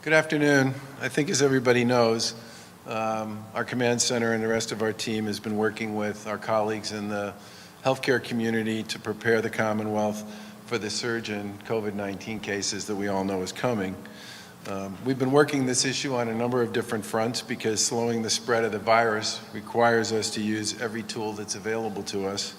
Good afternoon. I think as everybody knows, our command center and the rest of our team has been working with our colleagues in the healthcare community to prepare the Commonwealth for the surge in COVID-19 cases that we all know is coming. We've been working this issue on a number of different fronts because slowing the spread of the virus requires us to use every tool that's available to us.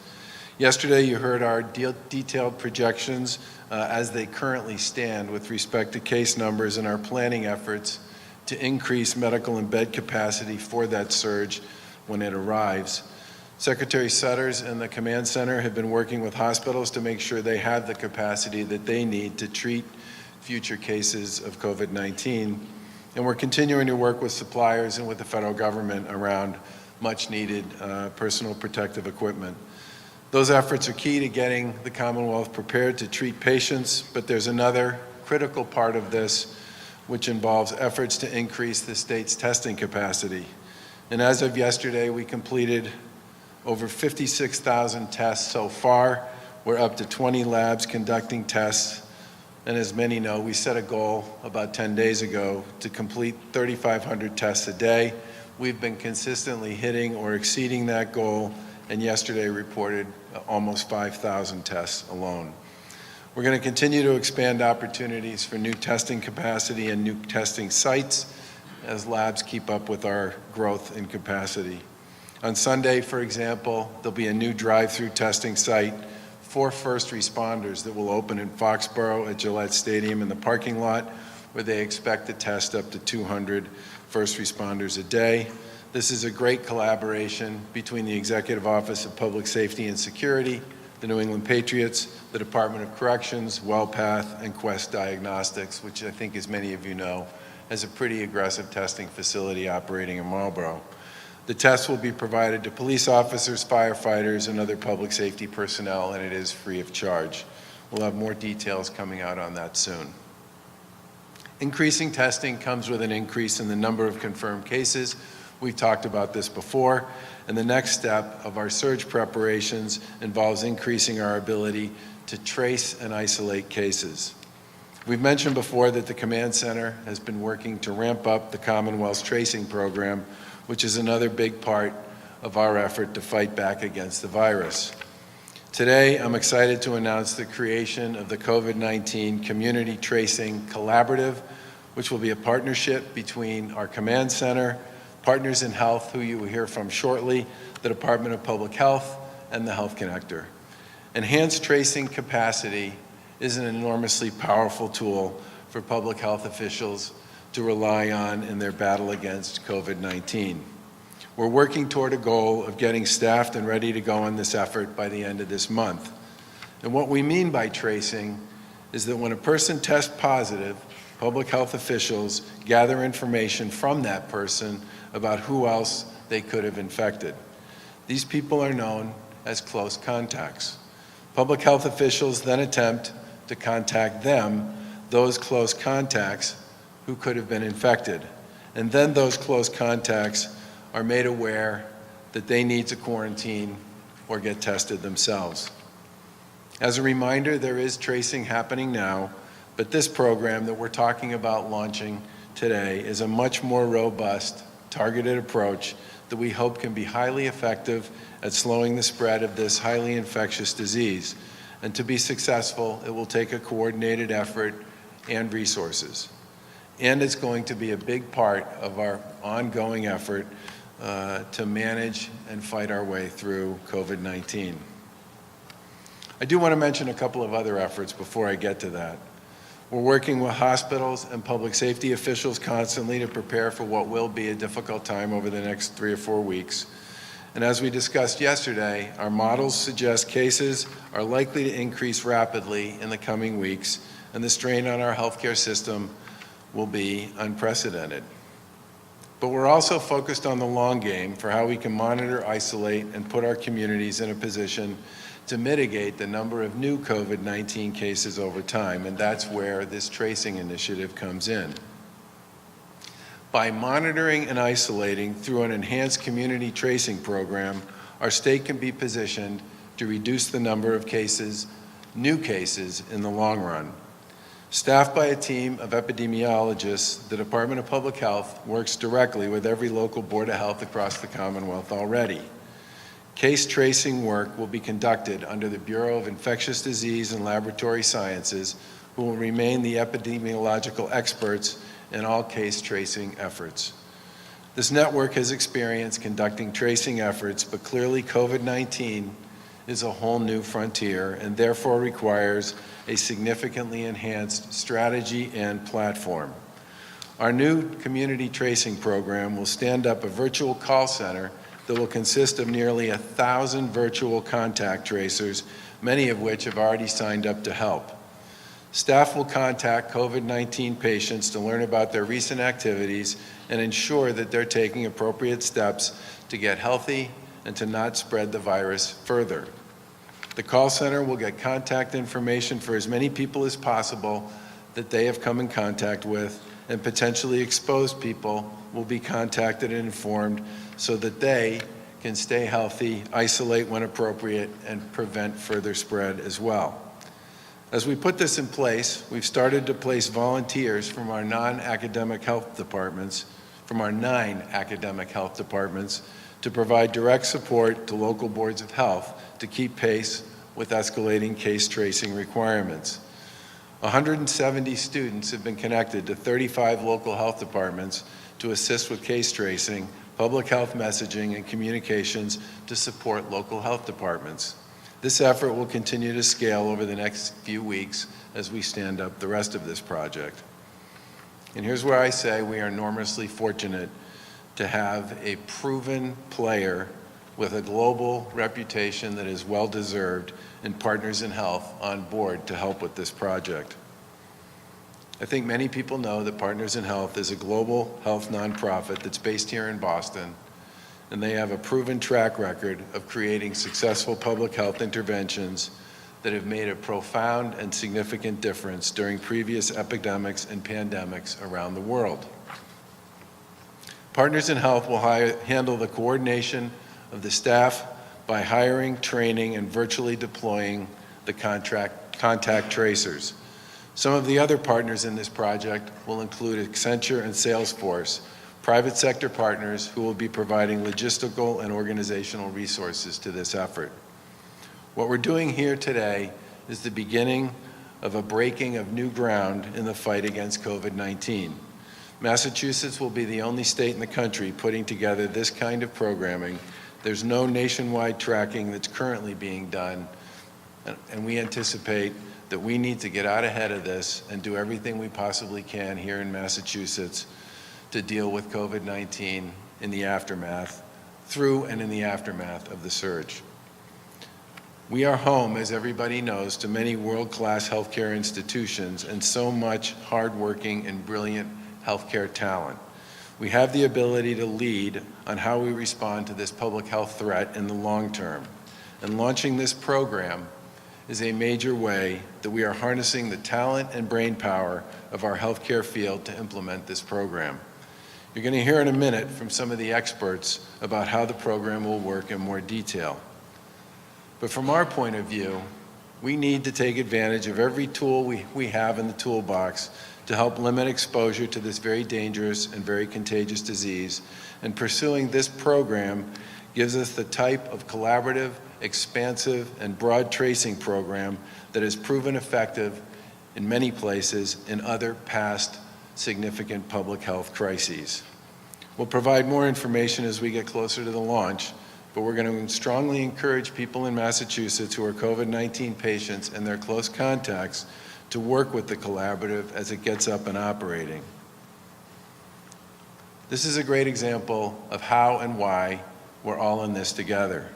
Yesterday, you heard our detailed projections as they currently stand with respect to case numbers and our planning efforts to increase medical and bed capacity for that surge when it arrives. Secretary Sutters and the command center have been working with hospitals to make sure they have the capacity that they need to treat future cases of COVID-19. And we're continuing to work with suppliers and with the federal government around much needed personal protective equipment. Those efforts are key to getting the Commonwealth prepared to treat patients, but there's another critical part of this which involves efforts to increase the state's testing capacity. And as of yesterday, we completed over 56,000 tests so far. We're up to 20 labs conducting tests. And as many know, we set a goal about 10 days ago to complete 3,500 tests a day. We've been consistently hitting or exceeding that goal, and yesterday reported almost 5,000 tests alone. We're going to continue to expand opportunities for new testing capacity and new testing sites as labs keep up with our growth in capacity. On Sunday, for example, there'll be a new drive-through testing site for first responders that will open in Foxborough at Gillette Stadium in the parking lot, where they expect to test up to 200 first responders a day. This is a great collaboration between the Executive Office of Public Safety and Security, the New England Patriots, the Department of Corrections, WellPath, and Quest Diagnostics, which I think, as many of you know, has a pretty aggressive testing facility operating in Marlborough. The tests will be provided to police officers, firefighters, and other public safety personnel, and it is free of charge. We'll have more details coming out on that soon. Increasing testing comes with an increase in the number of confirmed cases. We've talked about this before, and the next step of our surge preparations involves increasing our ability to trace and isolate cases. We've mentioned before that the command center has been working to ramp up the Commonwealth's tracing program, which is another big part of our effort to fight back against the virus. Today, I'm excited to announce the creation of the COVID-19 Community Tracing Collaborative, which will be a partnership between our command center, Partners in Health, who you will hear from shortly, the Department of Public Health, and the Health Connector. Enhanced tracing capacity is an enormously powerful tool for public health officials to rely on in their battle against COVID-19. We're working toward a goal of getting staffed and ready to go on this effort by the end of this month. And what we mean by tracing is that when a person tests positive, public health officials gather information from that person about who else they could have infected. These people are known as close contacts. Public health officials then attempt to contact them, those close contacts who could have been infected. And then those close contacts are made aware that they need to quarantine or get tested themselves. As a reminder, there is tracing happening now, but this program that we're talking about launching today is a much more robust, targeted approach that we hope can be highly effective at slowing the spread of this highly infectious disease. And to be successful, it will take a coordinated effort and resources. And it's going to be a big part of our ongoing effort to manage and fight our way through COVID-19. I do want to mention a couple of other efforts before I get to that. We're working with hospitals and public safety officials constantly to prepare for what will be a difficult time over the next 3 or 4 weeks. And as we discussed yesterday, our models suggest cases are likely to increase rapidly in the coming weeks, and the strain on our healthcare system will be unprecedented. But we're also focused on the long game for how we can monitor, isolate, and put our communities in a position to mitigate the number of new COVID-19 cases over time, and that's where this tracing initiative comes in. By monitoring and isolating through an enhanced community tracing program, our state can be positioned to reduce the number of cases, new cases, in the long run. Staffed by a team of epidemiologists, the Department of Public Health works directly with every local Board of Health across the Commonwealth already. Case tracing work will be conducted under the Bureau of Infectious Disease and Laboratory Sciences, who will remain the epidemiological experts in all case tracing efforts. This network has experience conducting tracing efforts, but clearly COVID-19 is a whole new frontier and therefore requires a significantly enhanced strategy and platform. Our new community tracing program will stand up a virtual call center that will consist of nearly 1,000 virtual contact tracers, many of which have already signed up to help. Staff will contact COVID-19 patients to learn about their recent activities and ensure that they're taking appropriate steps to get healthy and to not spread the virus further. The call center will get contact information for as many people as possible that they have come in contact with, and potentially exposed people will be contacted and informed so that they can stay healthy, isolate when appropriate, and prevent further spread as well. As we put this in place, we've started to place volunteers from our non-academic health departments, from our 9 academic health departments, to provide direct support to local boards of health to keep pace with escalating case tracing requirements. 170 students have been connected to 35 local health departments to assist with case tracing, public health messaging, and communications to support local health departments. This effort will continue to scale over the next few weeks as we stand up the rest of this project. And here's where I say we are enormously fortunate to have a proven player with a global reputation that is well-deserved and Partners in Health on board to help with this project. I think many people know that Partners in Health is a global health nonprofit that's based here in Boston, and they have a proven track record of creating successful public health interventions that have made a profound and significant difference during previous epidemics and pandemics around the world. Partners in Health will handle the coordination of the staff by hiring, training, and virtually deploying the contact tracers. Some of the other partners in this project will include Accenture and Salesforce, private sector partners who will be providing logistical and organizational resources to this effort. What we're doing here today is the beginning of a breaking of new ground in the fight against COVID-19. Massachusetts will be the only state in the country putting together this kind of programming. There's no nationwide tracking that's currently being done, and we anticipate that we need to get out ahead of this and do everything we possibly can here in Massachusetts to deal with COVID-19 in the aftermath, through and in the aftermath of the surge. We are home, as everybody knows, to many world-class healthcare institutions and so much hardworking and brilliant healthcare talent. We have the ability to lead on how we respond to this public health threat in the long term. And launching this program is a major way that we are harnessing the talent and brain power of our healthcare field to implement this program. You're going to hear in a minute from some of the experts about how the program will work in more detail. But from our point of view, we need to take advantage of every tool we have in the toolbox to help limit exposure to this very dangerous and very contagious disease. And pursuing this program gives us the type of collaborative, expansive, and broad tracing program that has proven effective in many places in other past significant public health crises. We'll provide more information as we get closer to the launch, but we're going to strongly encourage people in Massachusetts who are COVID-19 patients and their close contacts to work with the collaborative as it gets up and operating. This is a great example of how and why we're all in this together.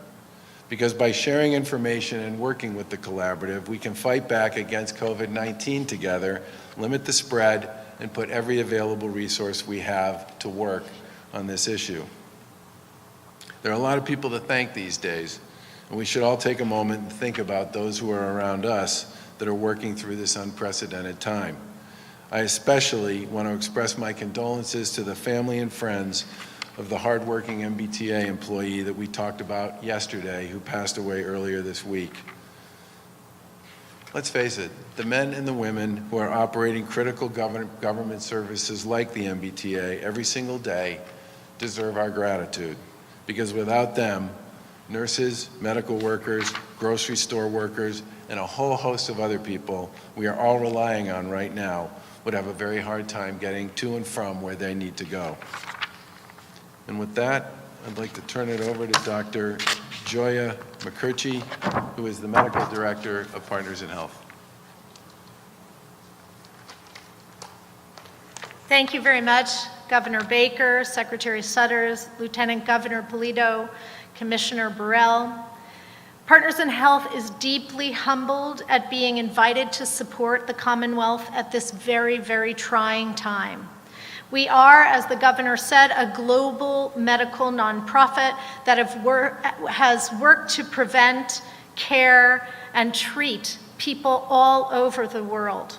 Because by sharing information and working with the collaborative, we can fight back against COVID-19 together, limit the spread, and put every available resource we have to work on this issue. There are a lot of people to thank these days, and we should all take a moment and think about those who are around us that are working through this unprecedented time. I especially want to express my condolences to the family and friends of the hardworking MBTA employee that we talked about yesterday who passed away earlier this week. let's face it, the men and the women who are operating critical government services like the MBTA every single day deserve our gratitude, because without them, nurses, medical workers, grocery store workers, and a whole host of other people we are all relying on right now would have a very hard time getting to and from where they need to go. And with that, I'd like to turn it over to Dr. Joya McCurchie, who is the Medical Director of Partners in Health. Thank you very much, Governor Baker, Secretary Sutters, Lieutenant Governor Polito, Commissioner Burrell. Partners in Health is deeply humbled at being invited to support the Commonwealth at this very, very trying time. We are, as the governor said, a global medical nonprofit that has worked to prevent, care, and treat people all over the world.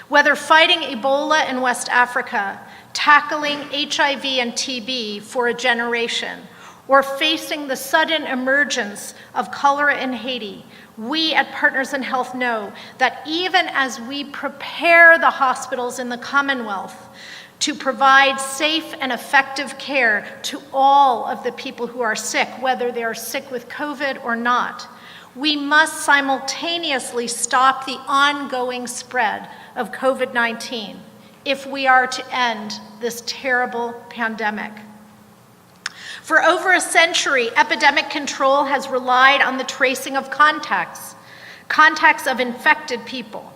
Whether fighting Ebola in West Africa, tackling HIV and TB for a generation, or facing the sudden emergence of cholera in Haiti, we at Partners in Health know that even as we prepare the hospitals in the Commonwealth to provide safe and effective care to all of the people who are sick, whether they are sick with COVID or not, we must simultaneously stop the ongoing spread of COVID-19 if we are to end this terrible pandemic. For over a century, epidemic control has relied on the tracing of contacts of infected people.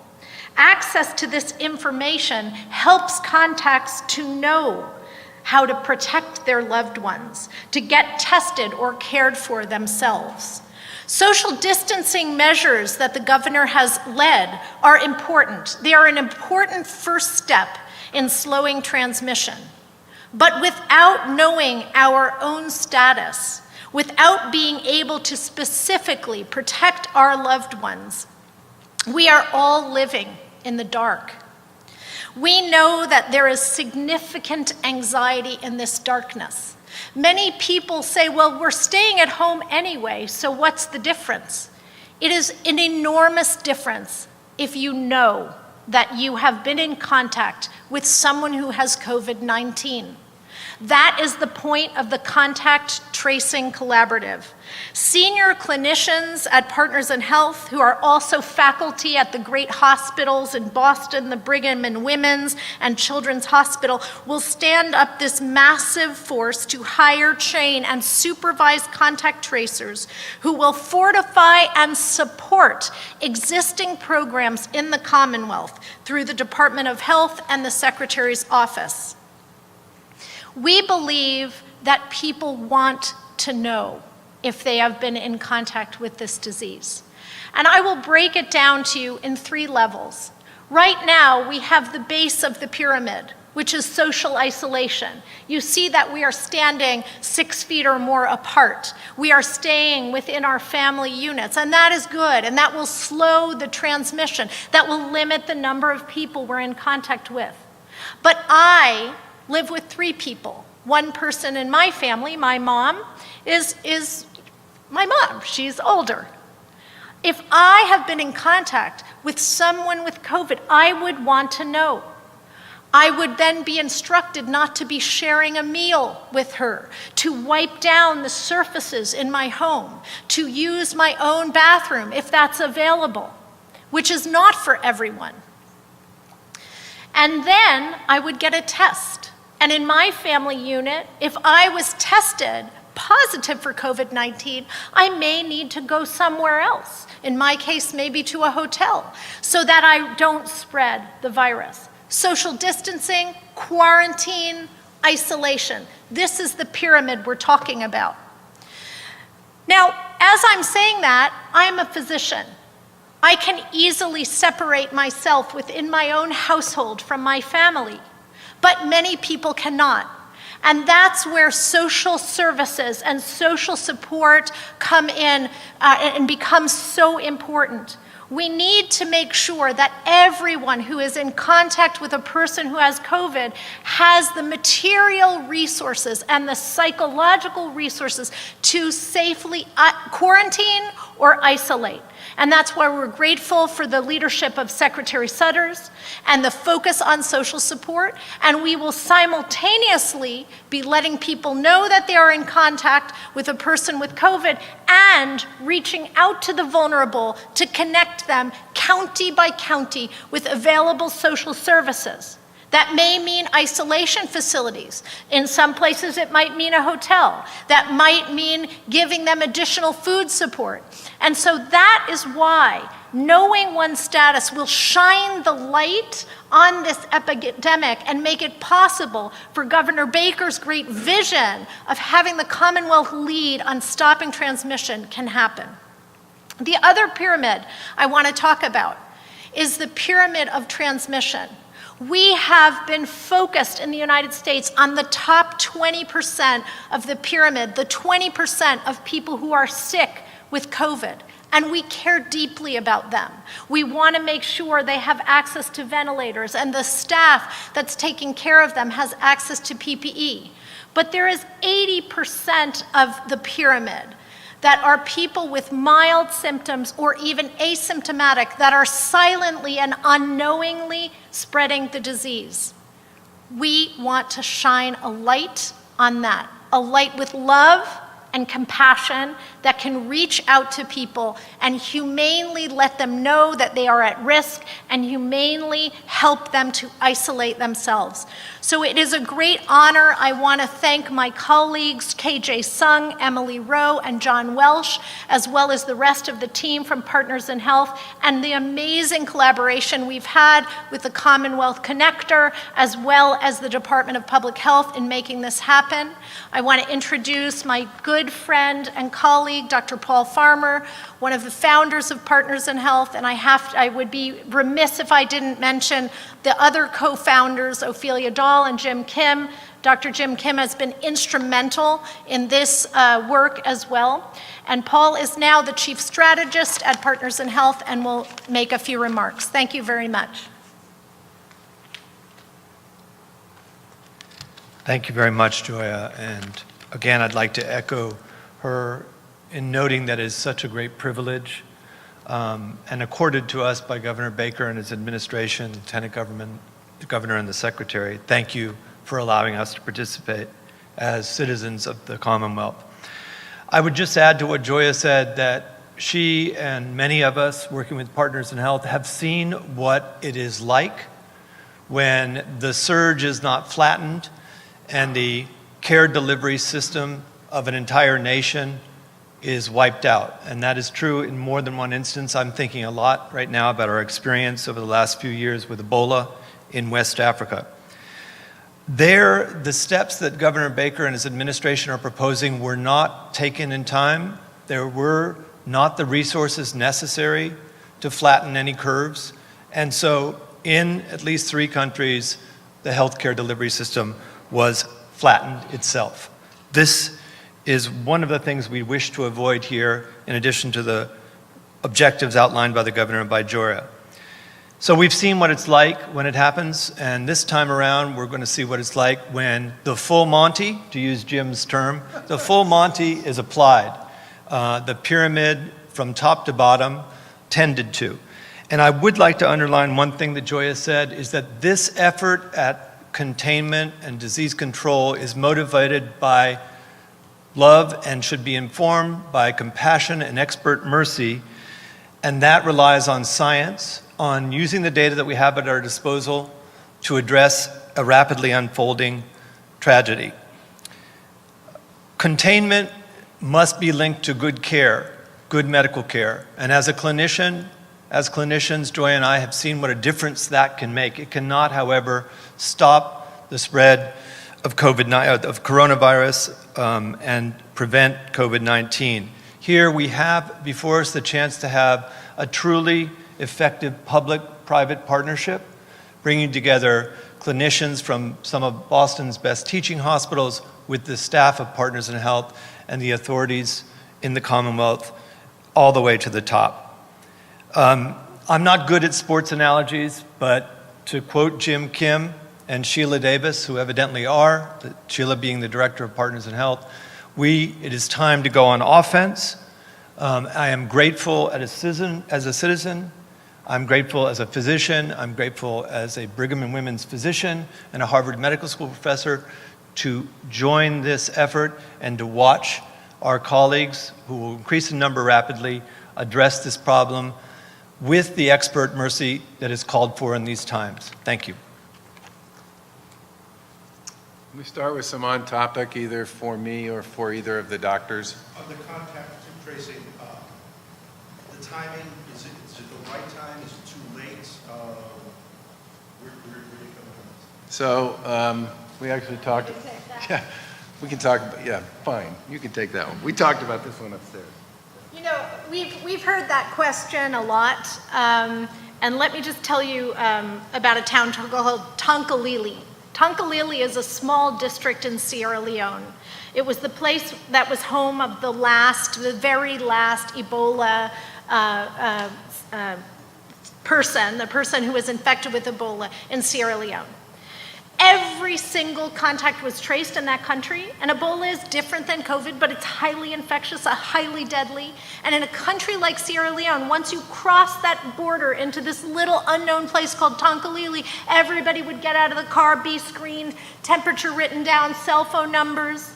Access to this information helps contacts to know how to protect their loved ones, to get tested or cared for themselves. Social distancing measures that the governor has led are important. They are an important first step in slowing transmission. But without knowing our own status, without being able to specifically protect our loved ones, we are all living in the dark. We know that there is significant anxiety in this darkness. Many people say, well, we're staying at home anyway, so what's the difference? It is an enormous difference if you know that you have been in contact with someone who has COVID-19. That is the point of the Contact Tracing Collaborative. Senior clinicians at Partners in Health, who are also faculty at the great hospitals in Boston, the Brigham and Women's and Children's Hospital, will stand up this massive force to hire, train, and supervise contact tracers who will fortify and support existing programs in the Commonwealth through the Department of Health and the Secretary's office. We believe that people want to know if they have been in contact with this disease. And I will break it down to you in 3 levels. Right now, we have the base of the pyramid, which is social isolation. You see that we are standing 6 feet or more apart. We are staying within our family units, and that is good, and that will slow the transmission. That will limit the number of people we're in contact with. But I live with 3 people. One person in my family, my mom, is my mom. She's older. If I have been in contact with someone with COVID, I would want to know. I would then be instructed not to be sharing a meal with her, to wipe down the surfaces in my home, to use my own bathroom if that's available, which is not for everyone. And then I would get a test. And in my family unit, if I was tested positive for COVID-19, I may need to go somewhere else. In my case, maybe to a hotel, so that I don't spread the virus. Social distancing, quarantine, isolation. This is the pyramid we're talking about. Now, as I'm saying that, I'm a physician. I can easily separate myself within my own household from my family. But many people cannot. And that's where social services and social support come in and become so important. We need to make sure that everyone who is in contact with a person who has COVID has the material resources and the psychological resources to safely quarantine or isolate. And that's why we're grateful for the leadership of Secretary Sudders and the focus on social support. And we will simultaneously be letting people know that they are in contact with a person with COVID and reaching out to the vulnerable to connect them county by county with available social services. That may mean isolation facilities. In some places, it might mean a hotel. That might mean giving them additional food support. And so that is why knowing one's status will shine the light on this epidemic and make it possible for Governor Baker's great vision of having the Commonwealth lead on stopping transmission can happen. The other pyramid I want to talk about is the pyramid of transmission. We have been focused in the United States on the top 20% of the pyramid, the 20% of people who are sick with COVID, and we care deeply about them. We want to make sure they have access to ventilators and the staff that's taking care of them has access to PPE. But there is 80% of the pyramid that are people with mild symptoms or even asymptomatic that are silently and unknowingly spreading the disease. We want to shine a light on that, a light with love and compassion that can reach out to people and humanely let them know that they are at risk and humanely help them to isolate themselves. So it is a great honor. I want to thank my colleagues, KJ Sung, Emily Rowe, and John Welsh, as well as the rest of the team from Partners in Health, and the amazing collaboration we've had with the Commonwealth Connector, as well as the Department of Public Health in making this happen. I want to introduce my good friend and colleague, Dr. Paul Farmer, one of the founders of Partners in Health, and I would be remiss if I didn't mention the other co-founders, Ophelia Dahl and Jim Kim. Dr. Jim Kim has been instrumental in this work as well. And Paul is now the chief strategist at Partners in Health and will make a few remarks. Thank you very much. Thank you very much, Joya. And again, I'd like to echo her in noting that it is such a great privilege and accorded to us by Governor Baker and his administration, Lieutenant Governor and the Secretary. Thank you for allowing us to participate as citizens of the Commonwealth. I would just add to what Joya said that she and many of us working with Partners in Health have seen what it is like when the surge is not flattened and the care delivery system of an entire nation is wiped out. And that is true in more than one instance. I'm thinking a lot right now about our experience over the last few years with Ebola in West Africa. There, the steps that Governor Baker and his administration are proposing were not taken in time. There were not the resources necessary to flatten any curves. And so in at least 3 countries, the healthcare delivery system was flattened itself. This is one of the things we wish to avoid here, in addition to the objectives outlined by the governor and by Joya. So we've seen what it's like when it happens, and this time around we're going to see what it's like when the full Monty, to use Jim's term, the full Monty is applied. The pyramid from top to bottom tended to. And I would like to underline one thing that Joya said, is that this effort at containment and disease control is motivated by love and should be informed by compassion and expert mercy, and that relies on science, on using the data that we have at our disposal to address a rapidly unfolding tragedy. Containment must be linked to good care, good medical care, and as clinicians, Joy and I have seen what a difference that can make. It cannot, however, stop the spread of coronavirus and prevent COVID-19. Here we have before us the chance to have a truly effective public-private partnership, bringing together clinicians from some of Boston's best teaching hospitals with the staff of Partners in Health and the authorities in the Commonwealth all the way to the top. I'm not good at sports analogies, but to quote Jim Kim and Sheila Davis, who evidently are, Sheila being the director of Partners in Health, it is time to go on offense. I am grateful as a citizen. I'm grateful as a physician. I'm grateful as a Brigham and Women's physician and a Harvard Medical School professor to join this effort and to watch our colleagues, who will increase in number rapidly, address this problem with the expert mercy that is called for in these times. Thank you. We start with some on topic, either for me or for either of the doctors. On the contact tracing, the timing, is it the right time? Is it too late? Where do you come from? So we actually talked. Yeah, we can talk about. Yeah, fine. You can take that one. We talked about this one upstairs. You know, we've heard that question a lot, and let me just tell you about a town called Tonkalili. Tonkalili is a small district in Sierra Leone. It was the place that was home of the very last Ebola person, the person who was infected with Ebola in Sierra Leone. Every single contact was traced in that country, and Ebola is different than COVID, but it's highly infectious, highly deadly. And in a country like Sierra Leone, once you cross that border into this little unknown place called Tonkalili, everybody would get out of the car, be screened, temperature written down, cell phone numbers.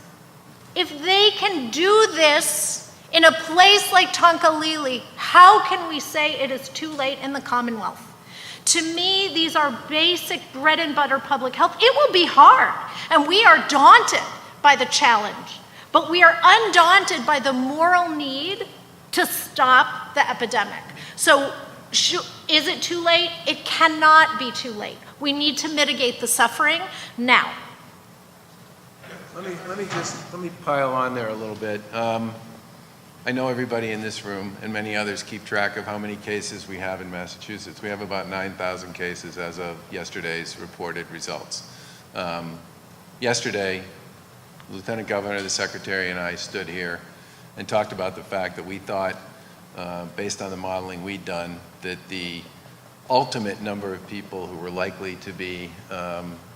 If they can do this in a place like Tonkalili, how can we say it is too late in the Commonwealth? To me, these are basic bread and butter public health. It will be hard, and we are daunted by the challenge, but we are undaunted by the moral need to stop the epidemic. So is it too late? It cannot be too late. We need to mitigate the suffering now. Let me pile on there a little bit. I know everybody in this room and many others keep track of how many cases we have in Massachusetts. We have about 9,000 cases as of yesterday's reported results. Yesterday, the Lieutenant Governor, the Secretary, and I stood here and talked about the fact that we thought, based on the modeling we'd done, that the ultimate number of people who were likely to be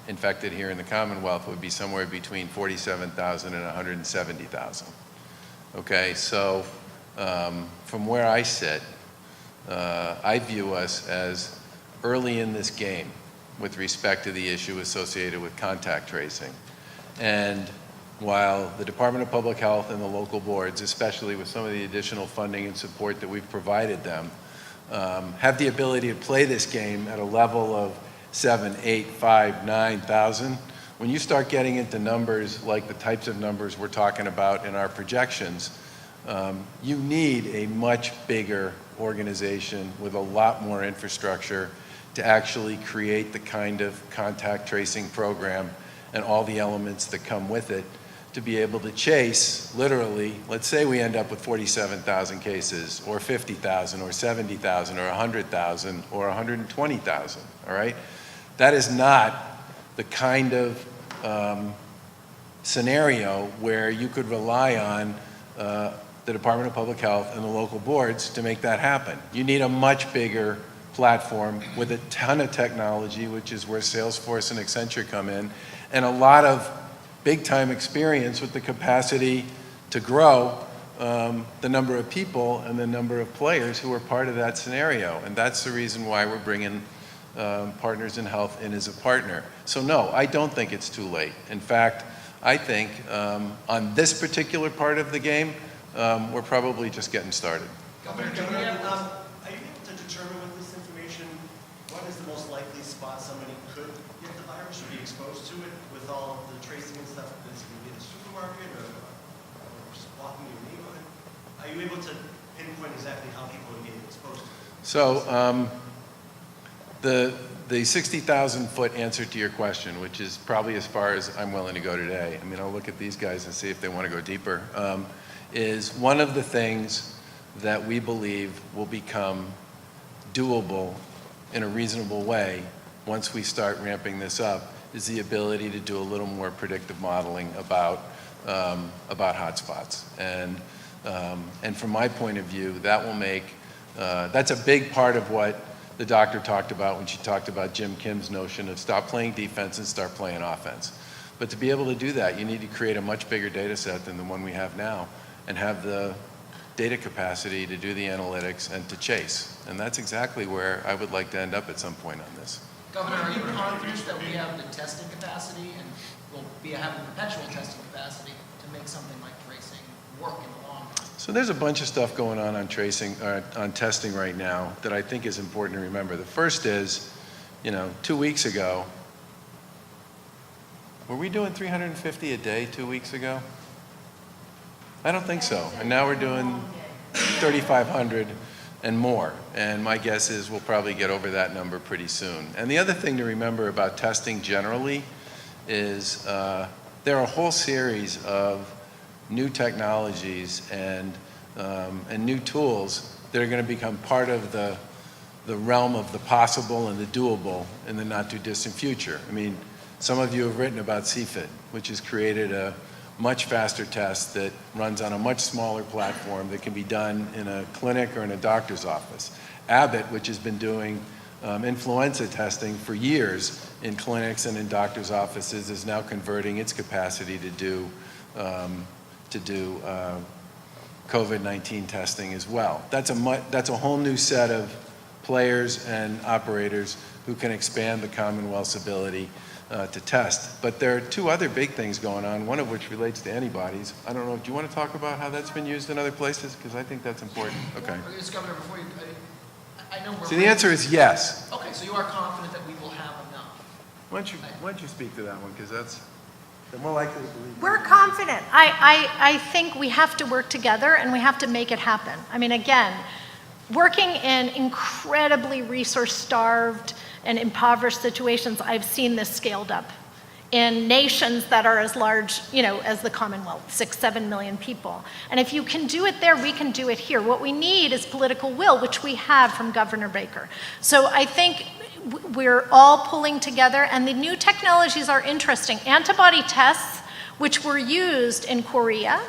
infected here in the Commonwealth would be somewhere between 47,000 and 170,000. Okay, so from where I sit, I view us as early in this game with respect to the issue associated with contact tracing. And while the Department of Public Health and the local boards, especially with some of the additional funding and support that we've provided them, have the ability to play this game at a level of 7, 8, 5, 9,000, when you start getting into numbers like the types of numbers we're talking about in our projections, you need a much bigger organization with a lot more infrastructure to actually create the kind of contact tracing program and all the elements that come with it to be able to chase, literally, let's say we end up with 47,000 cases, or 50,000, or 70,000, or 100,000, or 120,000, all right? That is not the kind of scenario where you could rely on the Department of Public Health and the local boards to make that happen. You need a much bigger platform with a ton of technology, which is where Salesforce and Accenture come in, and a lot of big-time experience with the capacity to grow the number of people and the number of players who are part of that scenario. And that's the reason why we're bringing Partners in Health in as a partner. So no, I don't think it's too late. In fact, I think on this particular part of the game, we're probably just getting started. Governor, are you able to determine with this information what is the most likely spot somebody could get the virus or be exposed to it with all of the tracing and stuff that's going to be in the supermarket or just walking your neighborhood? Are you able to pinpoint exactly how people are getting exposed to it? So the 60,000-foot answer to your question, which is probably as far as I'm willing to go today, I mean, I'll look at these guys and see if they want to go deeper, is one of the things that we believe will become doable in a reasonable way once we start ramping this up is the ability to do a little more predictive modeling about hotspots. And from my point of view, that will make, that's a big part of what the doctor talked about when she talked about Jim Kim's notion of stop playing defense and start playing offense. But to be able to do that, you need to create a much bigger data set than the one we have now and have the data capacity to do the analytics and to chase. And that's exactly where I would like to end up at some point on this. Governor, are you confident that we have the testing capacity and will be having perpetual testing capacity to make something like tracing work in the long run? So there's a bunch of stuff going on tracing, on testing right now that I think is important to remember. The first is, 2 weeks ago, were we doing 350 a day 2 weeks ago? I don't think so. And now we're doing 3,500 and more. And my guess is we'll probably get over that number pretty soon. And the other thing to remember about testing generally is there are a whole series of new technologies and new tools that are going to become part of the realm of the possible and the doable in the not too distant future. I mean, some of you have written about CFIT, which has created a much faster test that runs on a much smaller platform that can be done in a clinic or in a doctor's office. Abbott, which has been doing influenza testing for years in clinics and in doctor's offices, is now converting its capacity to do COVID-19 testing as well. That's a whole new set of players and operators who can expand the Commonwealth's ability to test. But there are two other big things going on, one of which relates to antibodies. I don't know, do you want to talk about how that's been used in other places? Because I think that's important. Okay. Yes, Governor, before you, I know we're... So the answer is yes. Okay, so you are confident that we will have enough? Why don't you speak to that one, because they're more likely to believe. We're confident. I think we have to work together and we have to make it happen. I mean, again, working in incredibly resource-starved and impoverished situations, I've seen this scaled up in nations that are as large, as the Commonwealth, 6-7 million people. And if you can do it there, we can do it here. What we need is political will, which we have from Governor Baker. So I think we're all pulling together, and the new technologies are interesting. Antibody tests, which were used in Korea,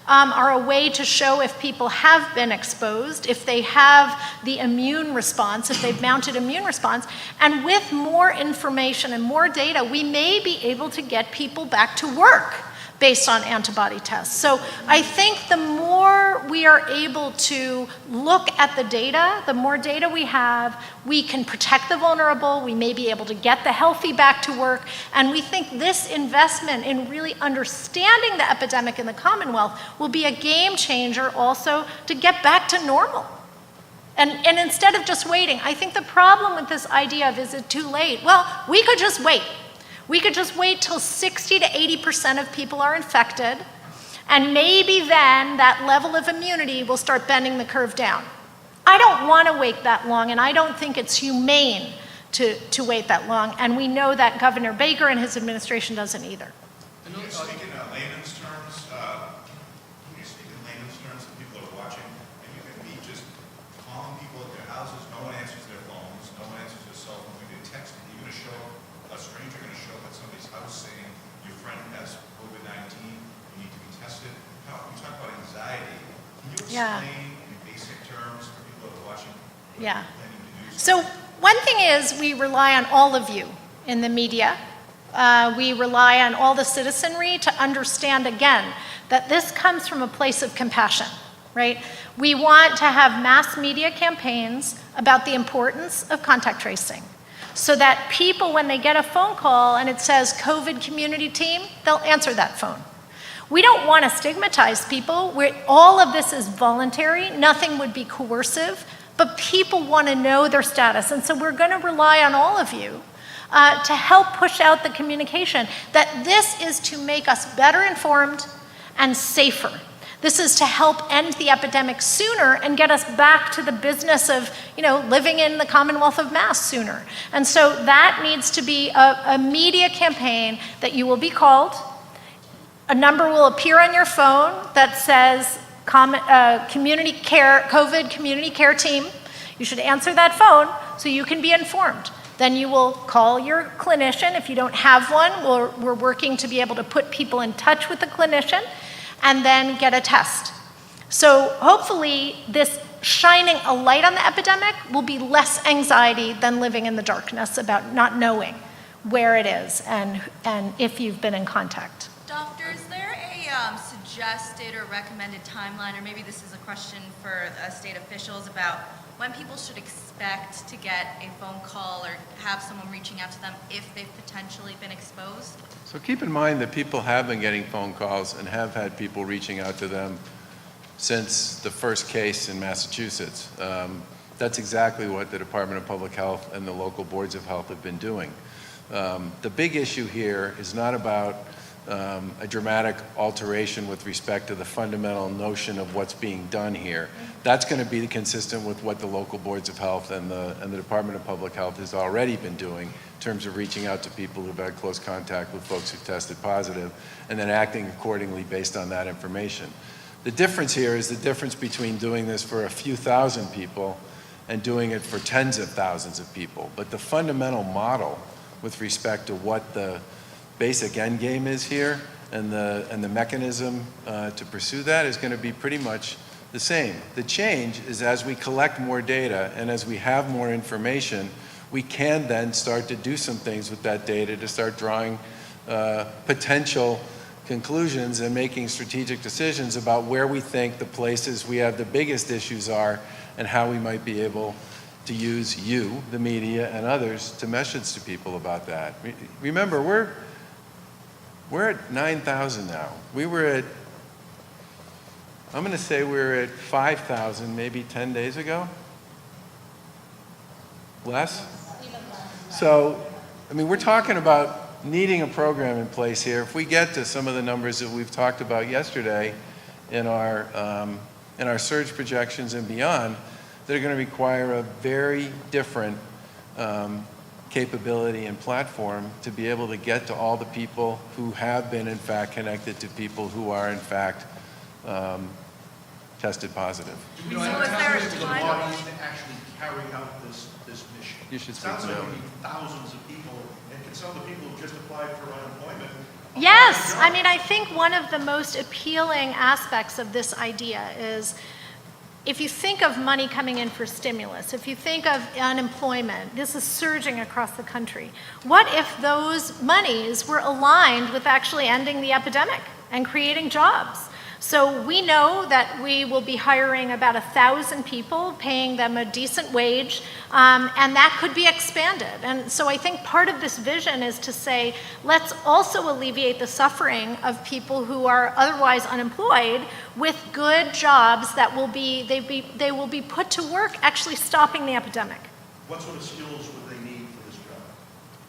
are a way to show if people have been exposed, if they have the immune response, if they've mounted immune response. And with more information and more data, we may be able to get people back to work based on antibody tests. So I think the more we are able to look at the data, the more data we have, we can protect the vulnerable, we may be able to get the healthy back to work, and we think this investment in really understanding the epidemic in the Commonwealth will be a game changer also to get back to normal. And instead of just waiting, I think the problem with this idea of is it too late? Well, we could just wait. We could just wait till 60 to 80% of people are infected, and maybe then that level of immunity will start bending the curve down. I don't want to wait that long, and I don't think it's humane to wait that long, and we know that Governor Baker and his administration doesn't either. Can you speak in layman's terms? Can you speak in layman's terms that people are watching, and you can be just calling people at their houses, no one answers their phones, no one answers their cell phone, you can text, you're going to show a stranger going to show up at somebody's house saying your friend has COVID-19, you need to be tested. How you talk about anxiety? Can you explain in basic terms for people that are watching? Yeah. So one thing is we rely on all of you in the media. We rely on all the citizenry to understand, again, that this comes from a place of compassion, right? We want to have mass media campaigns about the importance of contact tracing so that people, when they get a phone call and it says COVID community team, they'll answer that phone. We don't want to stigmatize people. All of this is voluntary. Nothing would be coercive, but people want to know their status. And so we're going to rely on all of you to help push out the communication that this is to make us better informed and safer. This is to help end the epidemic sooner and get us back to the business of, living in the Commonwealth of Mass sooner. And so that needs to be a media campaign that you will be called. A number will appear on your phone that says community care, COVID community care team. You should answer that phone so you can be informed. Then you will call your clinician. If you don't have one, we're working to be able to put people in touch with the clinician and then get a test. So hopefully this shining a light on the epidemic will be less anxiety than living in the darkness about not knowing where it is and if you've been in contact. Doctor, is there a suggested or recommended timeline, or maybe this is a question for state officials about when people should expect to get a phone call or have someone reaching out to them if they've potentially been exposed? So keep in mind that people have been getting phone calls and have had people reaching out to them since the first case in Massachusetts. That's exactly what the Department of Public Health and the local boards of health have been doing. The big issue here is not about a dramatic alteration with respect to the fundamental notion of what's being done here. That's going to be consistent with what the local boards of health and the Department of Public Health has already been doing in terms of reaching out to people who've had close contact with folks who've tested positive and then acting accordingly based on that information. The difference here is the difference between doing this for a few thousand people and doing it for tens of thousands of people. But the fundamental model with respect to what the basic end game is here and the mechanism to pursue that is going to be pretty much the same. The change is as we collect more data and as we have more information, we can then start to do some things with that data to start drawing potential conclusions and making strategic decisions about where we think the places we have the biggest issues are and how we might be able to use you, the media, and others to message to people about that. Remember, we're at 9,000 now. We were at, I'm going to say we're at 5,000 maybe 10 days ago. Less? So, I mean, we're talking about needing a program in place here. If we get to some of the numbers that we've talked about yesterday in our surge projections and beyond, they're going to require a very different capability and platform to be able to get to all the people who have been in fact connected to people who are in fact tested positive. So is there a timeline? To actually carry out this mission. You should It speak sounds to like that we one. need thousands of people, and can some of the people who just applied for unemployment? Yes, I mean, I think one of the most appealing aspects of this idea is if you think of money coming in for stimulus, if you think of unemployment, this is surging across the country. What if those monies were aligned with actually ending the epidemic and creating jobs? So we know that we will be hiring about 1,000 people, paying them a decent wage, and that could be expanded. And so I think part of this vision is to say, let's also alleviate the suffering of people who are otherwise unemployed with good jobs that will they will be put to work actually stopping the epidemic. What sort of skills would they need for this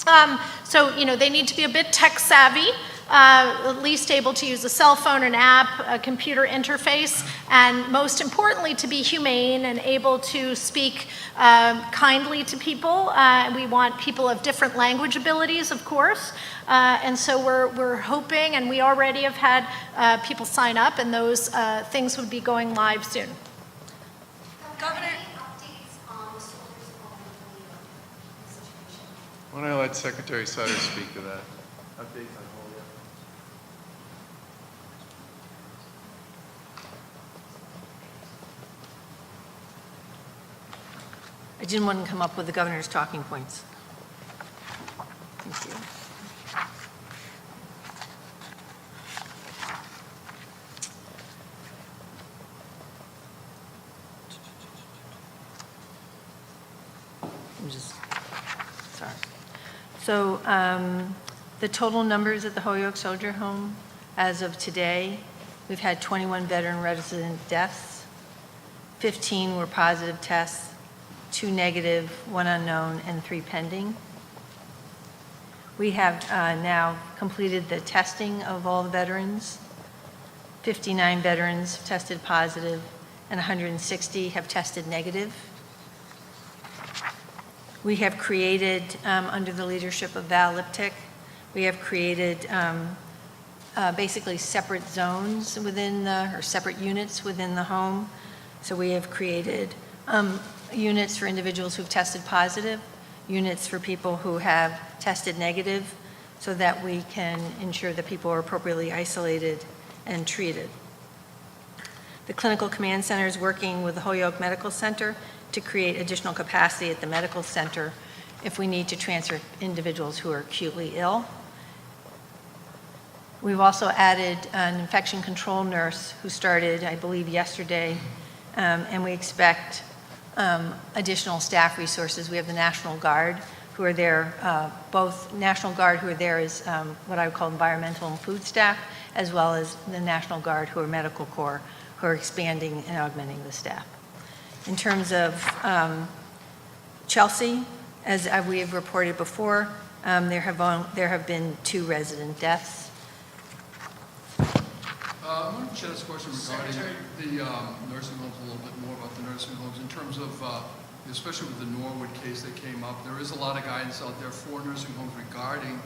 job? So, you know, they need to be a bit tech savvy, at least able to use a cell phone, an app, a computer interface, and most importantly, to be humane and able to speak kindly to people. We want people of different language abilities, of course. And so we're hoping, and we already have had people sign up, and those things would be going live soon. Governor, Why don't I let Secretary Sutter speak to that? Updates on polio. I didn't want to come up with the governor's talking points. Thank you. I'm just, sorry. So the total numbers at the Holyoke Soldier Home as of today, we've had 21 veteran resident deaths, 15 were positive tests, 2 negative, 1 unknown, and 3 pending. We have now completed the testing of all the veterans. 59 veterans tested positive, and 160 have tested negative. We have created, under the leadership of Val Liptick, we have created basically separate zones within or separate units within the home. So we have created units for individuals who've tested positive, units for people who have tested negative, so that we can ensure that people are appropriately isolated and treated. The Clinical Command Center is working with the Holyoke Medical Center to create additional capacity at the medical center if we need to transfer individuals who are acutely ill. We've also added an infection control nurse who started, I believe, yesterday, and we expect additional staff resources. We have the National Guard who are there, both National Guard who are there as what I would call environmental and food staff, as well as the National Guard who are medical corps, who are expanding and augmenting the staff. In terms of Chelsea, as we have reported before, there have been 2 resident deaths. I wanted to ask a question regarding the nursing homes, a little bit more about the nursing homes in terms of, especially with the Norwood case that came up. There is a lot of guidance out there for nursing homes regarding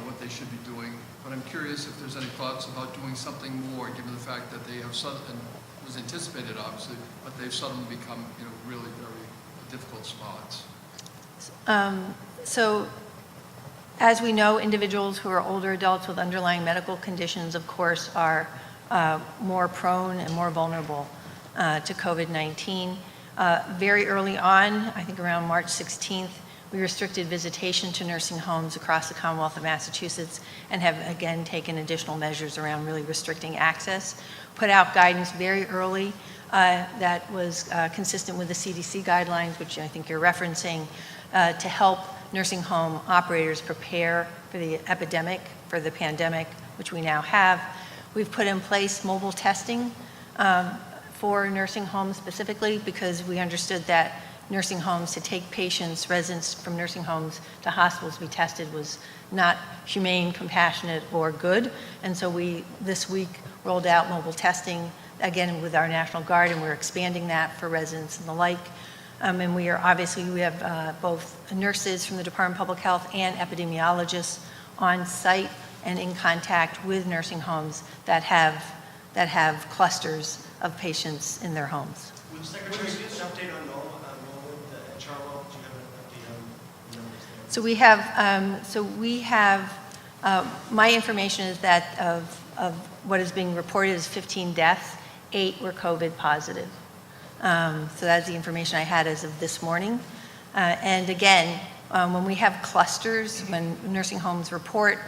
what they should be doing, but I'm curious if there's any thoughts about doing something more, given the fact that they have suddenly, it was anticipated obviously, but they've suddenly become, really very difficult spots. So, as we know, individuals who are older adults with underlying medical conditions, of course, are more prone and more vulnerable to COVID-19. Very early on, I think around March 16th, we restricted visitation to nursing homes across the Commonwealth of Massachusetts and have again taken additional measures around really restricting access. Put out guidance very early that was consistent with the CDC guidelines, which I think you're referencing, to help nursing home operators prepare for the epidemic, for the pandemic, which we now have. We've put in place mobile testing for nursing homes specifically because we understood that nursing homes to take patients, residents from nursing homes to hospitals to be tested was not humane, compassionate, or good. And so we, this week, rolled out mobile testing, again, with our National Guard, and we're expanding that for residents and the like. And we have both nurses from the Department of Public Health and epidemiologists on site and in contact with nursing homes that have clusters of patients in their homes. Will the Secretary give us an update on Norwood at Charlotte? Do you have an update on the numbers there? So we have, my information is that of what is being reported as 15 deaths, 8 were COVID positive. So that's the information I had as of this morning. And again, when we have clusters, when nursing homes report,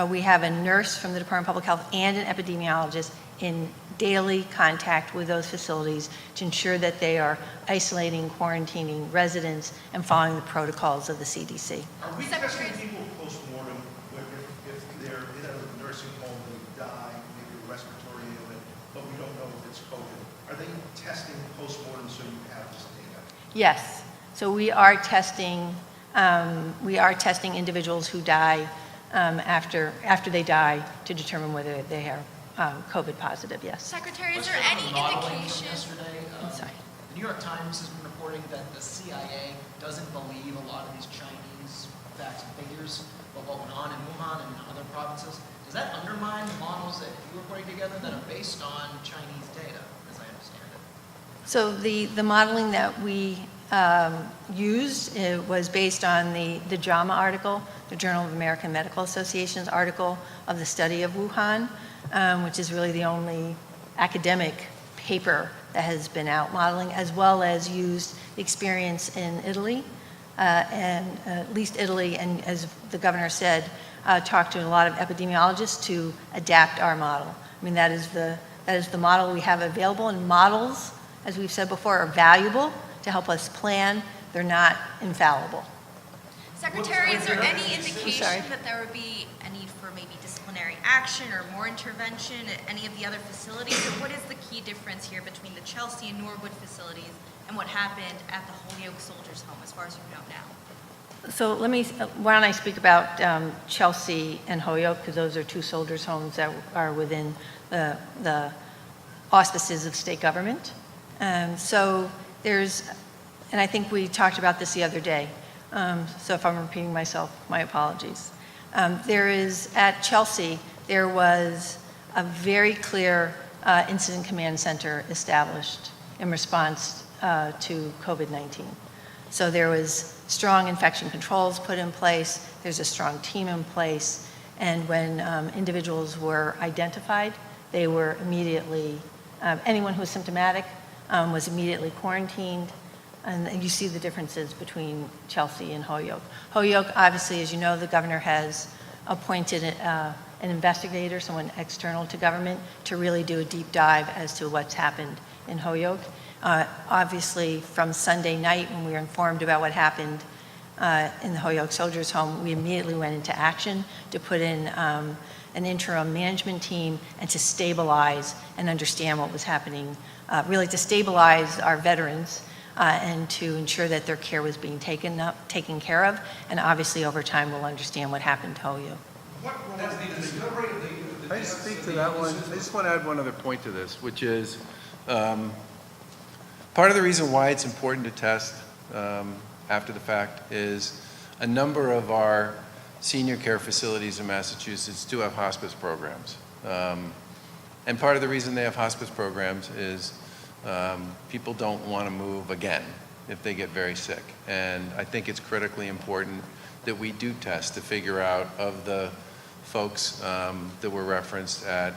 we have a nurse from the Department of Public Health and an epidemiologist in daily contact with those facilities to ensure that they are isolating, quarantining residents, and following the protocols of the CDC. Are we testing people post-mortem if they're in a nursing home, they die, maybe a respiratory ailment, but we don't know if it's COVID? Are they testing post-mortem so you have this data? Yes. So we are testing individuals who die after they die to determine whether they are COVID positive, yes. Secretary, is Let's there go to any the modeling from indication? yesterday. I'm sorry. The New York Times has been reporting that the CIA doesn't believe a lot of these Chinese facts and figures of what went on in Wuhan and other provinces. Does that undermine the models that you were putting together that are based on Chinese data, as I understand it? So the modeling that we used was based on the JAMA article, the Journal of American Medical Association's article of the study of Wuhan, which is really the only academic paper that has been out modeling, as well as used experience in Italy, and at least Italy, and as the governor said, talked to a lot of epidemiologists to adapt our model. I mean, that is the model we have available, and models, as we've said before, are valuable to help us plan. They're not infallible. Secretary, is there any sorry. indication that there would be a need for maybe disciplinary action or more intervention at any of the other facilities? Or what is the key difference here between the Chelsea and Norwood facilities and what happened at the Holyoke Soldiers Home, as far as you know now? So why don't I speak about Chelsea and Holyoke, because those are 2 soldiers' homes that are within the auspices of state government. So there's, and I think we talked about this the other day, so if I'm repeating myself, my apologies. There is, at Chelsea, there was a very clear incident command center established in response to COVID-19. So there was strong infection controls put in place, there's a strong team in place, and when individuals were identified, they were immediately, anyone who was symptomatic was immediately quarantined, and you see the differences between Chelsea and Holyoke. Holyoke, obviously, as you know, the governor has appointed an investigator, someone external to government, to really do a deep dive as to what's happened in Holyoke. Obviously, from Sunday night, when we were informed about what happened in the Holyoke Soldiers Home, we immediately went into action to put in an interim management team and to stabilize and understand what was happening, really to stabilize our veterans and to ensure that their care was being taken care of. And obviously, over time, we'll understand what happened to Holyoke. I just speak to that one. I just want to add one other point to this, which is part of the reason why it's important to test after the fact is a number of our senior care facilities in Massachusetts do have hospice programs. And part of the reason they have hospice programs is people don't want to move again if they get very sick. And I think it's critically important that we do test to figure out of the folks that were referenced at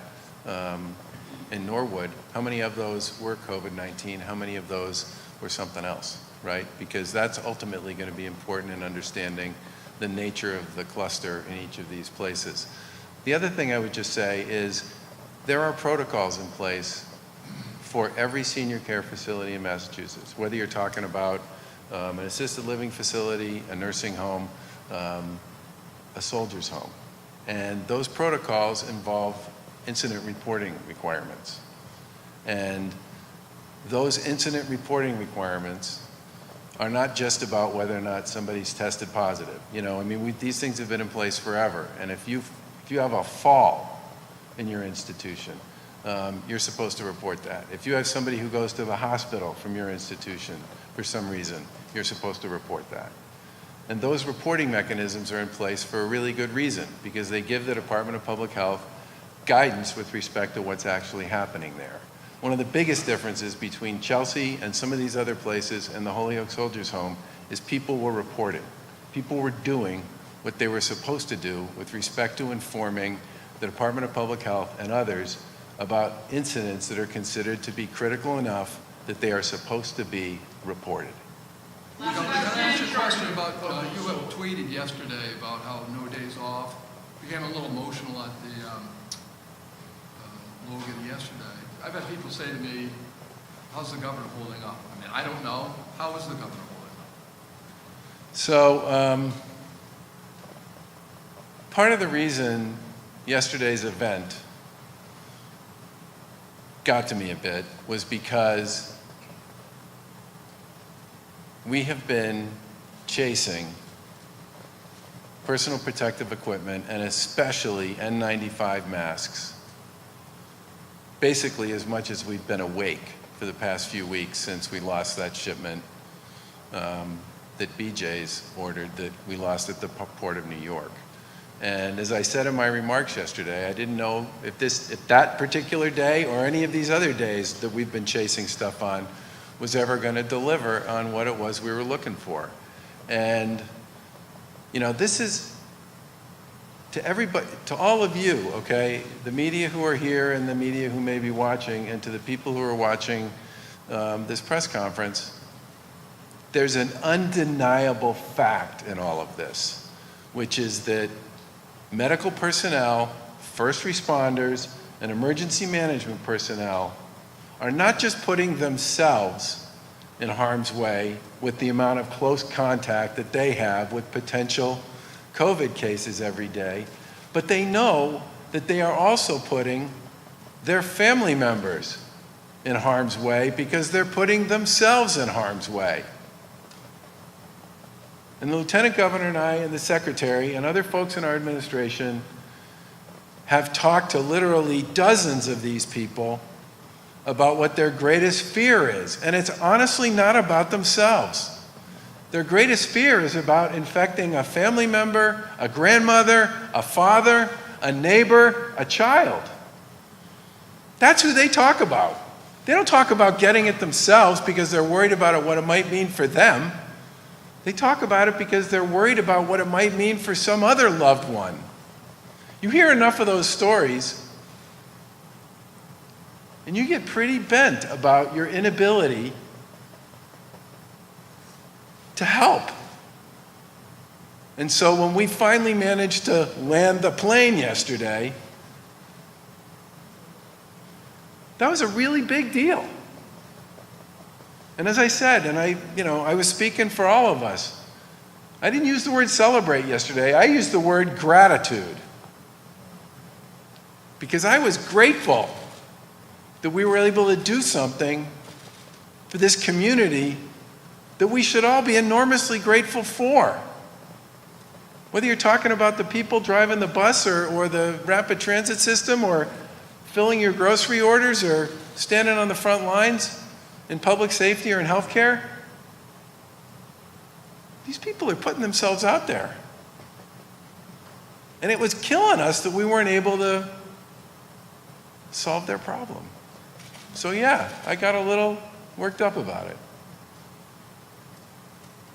in Norwood, how many of those were COVID-19, how many of those were something else, right? Because that's ultimately going to be important in understanding the nature of the cluster in each of these places. The other thing I would just say is there are protocols in place for every senior care facility in Massachusetts, whether you're talking about an assisted living facility, a nursing home, a soldier's home. And those protocols involve incident reporting requirements. And those incident reporting requirements are not just about whether or not somebody's tested positive. You know, I mean, these things have been in place forever. And if you have a fall in your institution, you're supposed to report that. If you have somebody who goes to the hospital from your institution for some reason, you're supposed to report that. And those reporting mechanisms are in place for a really good reason, because they give the Department of Public Health guidance with respect to what's actually happening there. One of the biggest differences between Chelsea and some of these other places and the Holyoke Soldiers Home is people were reporting. People were doing what they were supposed to do with respect to informing the Department of Public Health and others about incidents that are considered to be critical enough that they are supposed to be reported. Can I ask you a question about, you had tweeted yesterday about how no days off. Became a little emotional at the Logan yesterday. I've had people say to me, how's the governor holding up? I mean, I don't know. How is the governor holding up? So part of the reason yesterday's event got to me a bit was because we have been chasing personal protective equipment and especially N95 masks basically as much as we've been awake for the past few weeks since we lost that shipment that BJ's ordered that we lost at the Port of New York. And as I said in my remarks yesterday, I didn't know if that particular day or any of these other days that we've been chasing stuff on was ever going to deliver on what it was we were looking for. And, you know, this is to everybody, to all of you, okay, the media who are here and the media who may be watching, and to the people who are watching this press conference, there's an undeniable fact in all of this, which is that medical personnel, first responders, and emergency management personnel are not just putting themselves in harm's way with the amount of close contact that they have with potential COVID cases every day, but they know that they are also putting their family members in harm's way because they're putting themselves in harm's way. And the Lieutenant Governor and I and the Secretary and other folks in our administration have talked to literally dozens of these people about what their greatest fear is. And it's honestly not about themselves. Their greatest fear is about infecting a family member, a grandmother, a father, a neighbor, a child. That's who they talk about. They don't talk about getting it themselves because they're worried about what it might mean for them. They talk about it because they're worried about what it might mean for some other loved one. You hear enough of those stories, and you get pretty bent about your inability to help And so when we finally managed to land the plane yesterday, that was a really big deal. And as I said, and I was speaking for all of us, I didn't use the word celebrate yesterday. I used the word gratitude. Because I was grateful that we were able to do something for this community that we should all be enormously grateful for. Whether you're talking about the people driving the bus or the rapid transit system or filling your grocery orders or standing on the front lines in public safety or in healthcare, these people are putting themselves out there. And it was killing us that we weren't able to solve their problem. So yeah, I got a little worked up about it.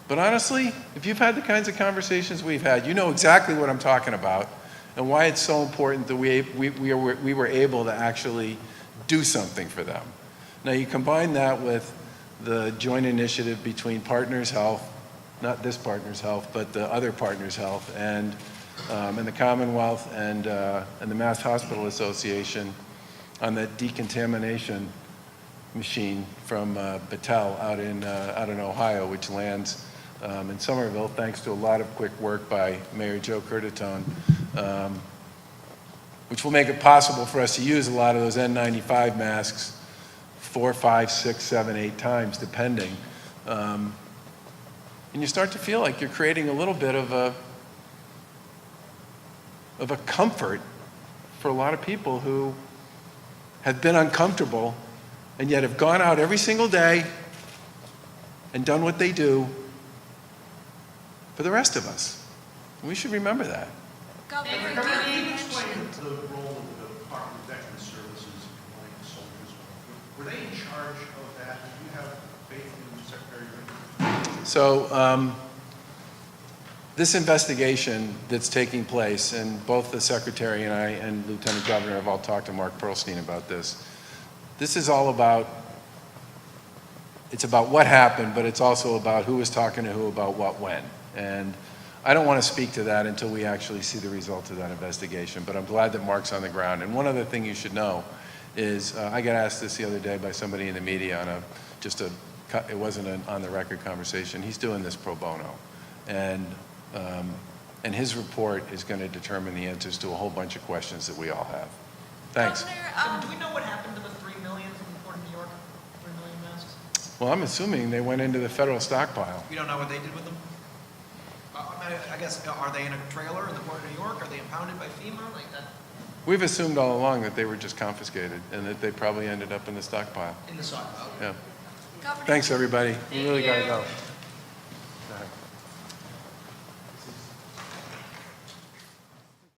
But honestly, if you've had the kinds of conversations we've had, you know exactly what I'm talking about and why it's so important that we were able to actually do something for them. Now you combine that with the joint initiative between Partners Health, not this Partners Health, but the other Partners Health, and the Commonwealth and the Mass Hospital Association on that decontamination machine from Battelle out in Ohio, which lands in Somerville, thanks to a lot of quick work by Mayor Joe Curtatone, which will make it possible for us to use a lot of those N95 masks 4, 5, 6, 7, 8 times, depending. And you start to feel like you're creating a little bit of a comfort for a lot of people who have been uncomfortable and yet have gone out every single day and done what they do for the rest of us. And we should remember that. Governor, Can you explain the role of the Department of Veteran Services in compliant soldiers? Were they in charge of that? Do you have faith in Secretary Green? So this investigation that's taking place, and both the Secretary and I and Lieutenant Governor have all talked to Mark Perlstein about this. This is all about, it's about what happened, but it's also about who was talking to who about what when. And I don't want to speak to that until we actually see the results of that investigation, but I'm glad that Mark's on the ground. And one other thing you should know is, I got asked this the other day by somebody in the media on it wasn't an on-the-record conversation. He's doing this pro bono. And his report is going to determine the answers to a whole bunch of questions that we all have. Thanks. Governor, do we know what happened to the 3 million from the Port of New York? 3 million masks? Well, I'm assuming they went into the federal stockpile. We don't know what they did with them? I guess, are they in a trailer in the Port of New York? Are they impounded by FEMA like that? We've assumed all along that they were just confiscated and that they probably ended up in the stockpile. In the stockpile? Yeah. Governor, Thanks, everybody. We really got to go.